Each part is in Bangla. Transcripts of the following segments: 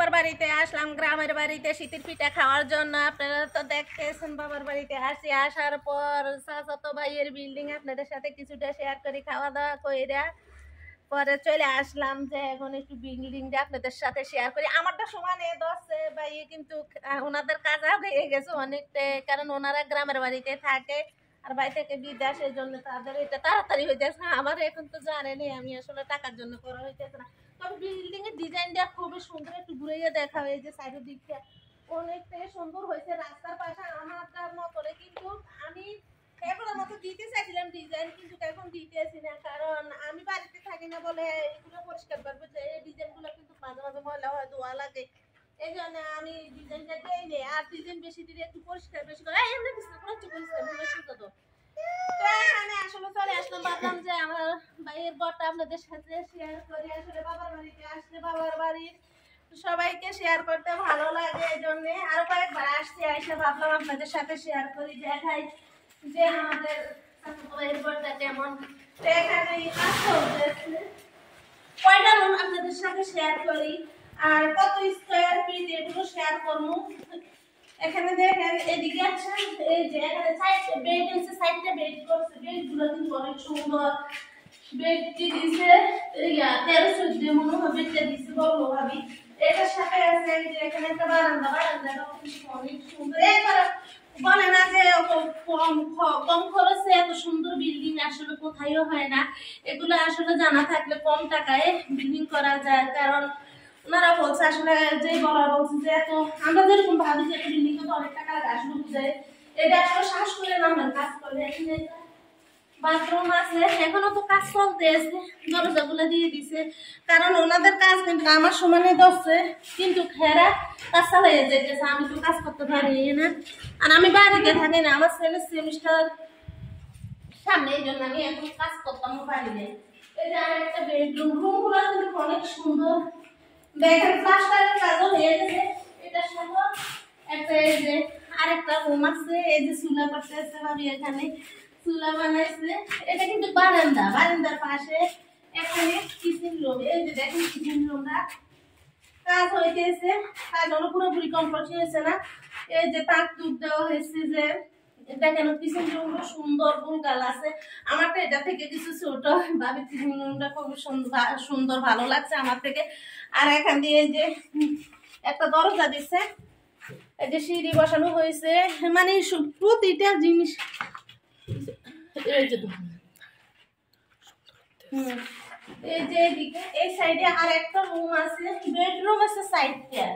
বাবার বাড়িতে আসলাম, গ্রামের বাড়িতে শীতের পিঠা খাওয়ার জন্য। আপনারা তো দেখতেছেন বাবার বাড়িতে আসি, আসার পর চাচাতো ভাইয়ের বিল্ডিং আপনাদের সাথে কিছুটা শেয়ার করি, খাওয়া দাওয়া কইরা পরে চলে আসলাম যে এখন একটু বিল্ডিংটা আপনাদের সাথে শেয়ার করি। আমারটা সমানে দশে ভাইয়ে কিন্তু ওনাদের কাজ হয়ে গেছে অনেকটা, কারণ ওনারা গ্রামের বাড়িতে থাকে আর ভাই থেকে বিদেশের জন্য তাদের এটা তাড়াতাড়ি হয়ে যাচ্ছে। আমার এখন তো জানেনি, আমি আসলে টাকার জন্য করা হইতেছে না। তবে বিল্ডিং এর ডিজাইনটা খুবই সুন্দর, একটু ঘুরিয়ে দেখা হয় যে সাইডের দিকটা অনেকটাই সুন্দর হয়েছে। রাস্তার পাশে আমারটার মতরে কিন্তু আমি এগুলোর মতো দিতে চাইছিলাম ডিজাইন, কিন্তু এখন দিতেছি না, কারণ আমি বাড়িতে থাকি না বলে এগুলো পরিষ্কার করবো যে এই ডিজাইনগুলো কিন্তু মাঝে মাঝে ময়লা হয়, ধোয়া লাগে, এই জন্য আমি ডিজাইনটা দেই নি। আর ডিজাইন বেশি দিলে একটু পরিষ্কার বেশি করে এমনি বুঝতে পারছি পরিষ্কার তো এখানে আসলে চলে আসলাম, ভাবলাম যে আমার ভাইয়ের ঘরটা আপনাদের সাথে শেয়ার করি। আসলে বাবার বাড়িতে আসলে বাবার বাড়ির সবাইকে শেয়ার করতে ভালো লাগে, এই জন্যে আরো কয়েকবার আসছি, এসে ভাবলাম আপনাদের সাথে শেয়ার করি, দেখাই যে আমাদের ভাইয়ের ঘরটা কেমন। এখানে কয়টা রুম আপনাদের সাথে শেয়ার করি আর কত স্কয়ার ফিট এগুলো শেয়ার করবো। এখানে দেখেন এদিকে আছে, এই যে এখানে সাইডে বেড আছে, সাইডে বেড করছে, বেডগুলো কিন্তু অনেক সুন্দর। বেডটি দিছে ইয়া 13-14 মনে হয় বেডটা দিছে বড় ভাবি। এটার সাথে আছে এই যে এখানে একটা বারান্দা, বারান্দাটা অনেক সুন্দর। একবার বলে না যে কম খরচে এত সুন্দর বিল্ডিং আসলে কোথায়ও হয় না। এগুলো আসলে জানা থাকলে কম টাকায় বিল্ডিং করা যায়, কারণ ওনারা বলছে আসলে যে বলা বলছে যে এত আমরা যেরকম ভাবি যে একটা বিল্ডিং তো অনেক টাকা আসলে বুঝায়, এটা আসলে শ্বাস করে নামেন কাজ করে। এখানে বাথরুম আছে, এখনো তো কাজ চলতে আছে, দরজাগুলো দিয়ে দিছে, কারণ ওনাদের কাজ কিন্তু আমার সমানে দশে, কিন্তু খেরা কাজ চালিয়ে যেতেছে, আমি তো কাজ করতে পারি না। আর আমি বাড়িতে থাকি না, আমার ছেলের সেমিস্টার সামনে, এই জন্য আমি এখন কাজ করতাম পারি না। এই যে আর একটা বেডরুম, রুমগুলো কিন্তু অনেক সুন্দর, দেখেন প্লাস্টারের কাজও হয়ে গেছে। এটার সাথে একটা এই যে আরেকটা রুম আছে, এই যে চুলা করতেছে ভাবি, এখানে চুলা বানাইছে। এটা কিন্তু বারান্দা, বারান্দার পাশে এখানে কিচেন রুম, এই যে দেখেন কিচেন রুমটা কাজ হইতেছে, কাজ হলো পুরোপুরি কমপ্লিট হয়েছে না। এই যে তাক তুক দেওয়া হয়েছে, যে এটা কেন কিচেন রুমটা সুন্দর গুলগাল আছে। আমার তো এটা থেকে কিছু ছোট, ভাবি কিচেন রুমটা খুব সুন্দর ভালো লাগছে আমার থেকে। আর এখান দিয়ে এই যে একটা দরজা দিচ্ছে, এই যে সিঁড়ি বসানো হয়েছে, মানে প্রতিটা জিনিস এই যে এই যে এদিকে এই সাইডে আর একটা রুম আছে, বেডরুম আছে সাইডটা।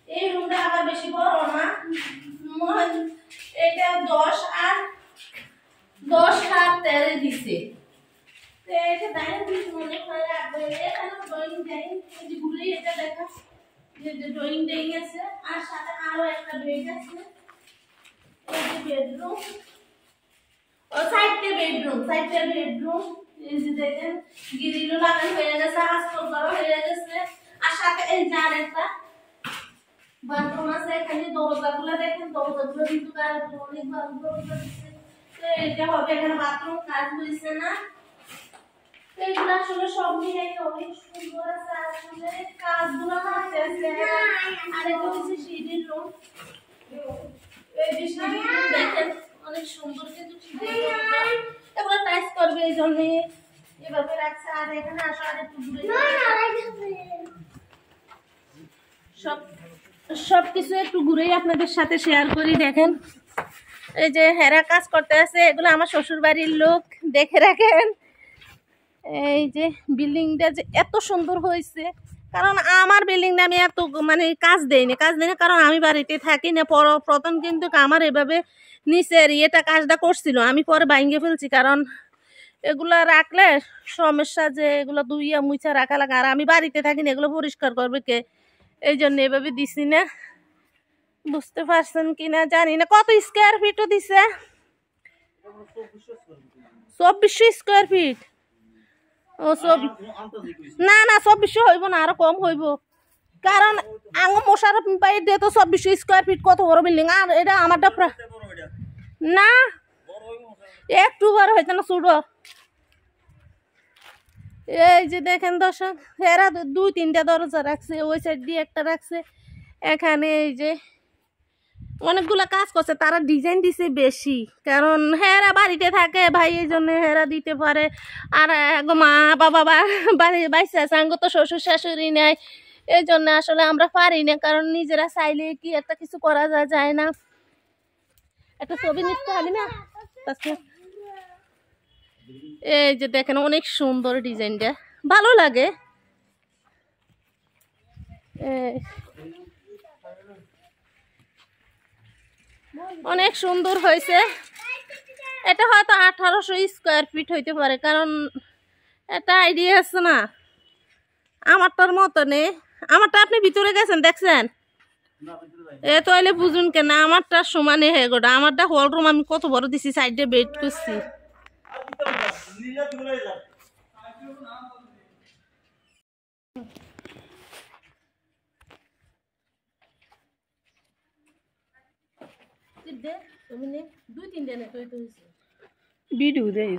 এই রুমটা আবার বেশি বড় না, এটা 10 আর 13 দিছে। তো এটা ডাইনিং পিস মনে হয় রাখবে, এখানে ড্রয়িং ডাইনিং, এই যে ঘুরে এটা দেখা যে ড্রয়িং ডাইনিং আছে, আর সাথে আরো একটা বেড আছে। এই যে বেডরুম, ও সাইডে বেডরুম, সাইডে বেডরুম, এই যে দেখেন গ্রিলও লাগানো হয়ে গেছে, আস্তর করা হয়ে গেছে। আর সাথে এই যে আরেকটা বাথরুম আছে, এখানে দরজাগুলো দেখেন, দরজাগুলো কিন্তু অনেক ভালো দরজা দিচ্ছে। তো এটা হবে এখানে বাথরুম, কাজ হয়েছে না। এগুলো আসলে সব মিলাই অনেক সুন্দর আছে, আসলে কাজগুলো করতেছে। আর এটা হচ্ছে সিঁড়ির রুম, এই যে সিঁড়ির রুম দেখেন অনেক সুন্দর, কিন্তু এগুলো টাইস করবে এই জন্য এভাবে রাখছে। আর এখানে আসা আর একটু ঘুরে সবকিছু একটু ঘুরেই আপনাদের সাথে শেয়ার করি। দেখেন এই যে হেরা কাজ করতে আছে, এগুলো আমার শ্বশুর বাড়ির লোক, দেখে রাখেন। এই যে বিল্ডিংটা যে এত সুন্দর হয়েছে, কারণ আমার বিল্ডিংটা আমি এত মানে কাজ দেইনি, কারণ আমি বাড়িতে থাকি না। প্রথম কিন্তু আমার এভাবে নিচের এটা কাজটা করছিল, আমি পরে ভাঙিয়ে ফেলছি, কারণ এগুলা রাখলে সমস্যা, যে এগুলো ধুইয়া মুছা রাখা লাগে, আর আমি বাড়িতে থাকি না, এগুলো পরিষ্কার করবে কে, এই জন্য এভাবে দিছি না। বুঝতে পারছেন কিনা জানি না। কত স্কোয়ার ফিটও দিছে? 2400 স্কোয়ার ফিট। ও না না 2400 হইব না, আরো কম হইব, কারণ আঙ মশার পাই দিয়ে তো 2400 স্কোয়ার ফিট কত বড় বিল্ডিং। আর এটা আমারটা না একটু বড় হইতে না, ছোট। এই যে দেখেন দর্শক, এরা দুই তিনটা দরজা রাখছে, ওই সাইড দিয়ে একটা রাখছে। এখানে এই যে অনেকগুলা কাজ করছে, তারা ডিজাইন দিছে বেশি, কারণ হেরা বাড়িতে থাকে ভাই, এই জন্য হেরা দিতে পারে। আর মা বাবা বাড়ি বাইসে আছে, আঙ্গ তো শ্বশুর শাশুড়ি নেয়, এই জন্য আসলে আমরা পারি না, কারণ নিজেরা চাইলে কি একটা কিছু করা যায় না। একটা ছবি নিতে হলে না। এই যে দেখেন অনেক সুন্দর ডিজাইনটা, ভালো লাগে। অনেক সুন্দর হয়েছে। এটা হয়তো 1800 স্কোয়ার ফিট হইতে পারে, কারণ একটা আইডিয়া আছে না আমারটার মতনে। আমারটা আপনি ভিতরে গেছেন দেখছেন, এ তাইলে বুঝুন কেন আমারটা সমানে হয়ে গোটা। আমারটা হল রুম আমি কত বড় দিছি, সাইডে বেড করছি। দুই তিনটা ভিডিও দেয়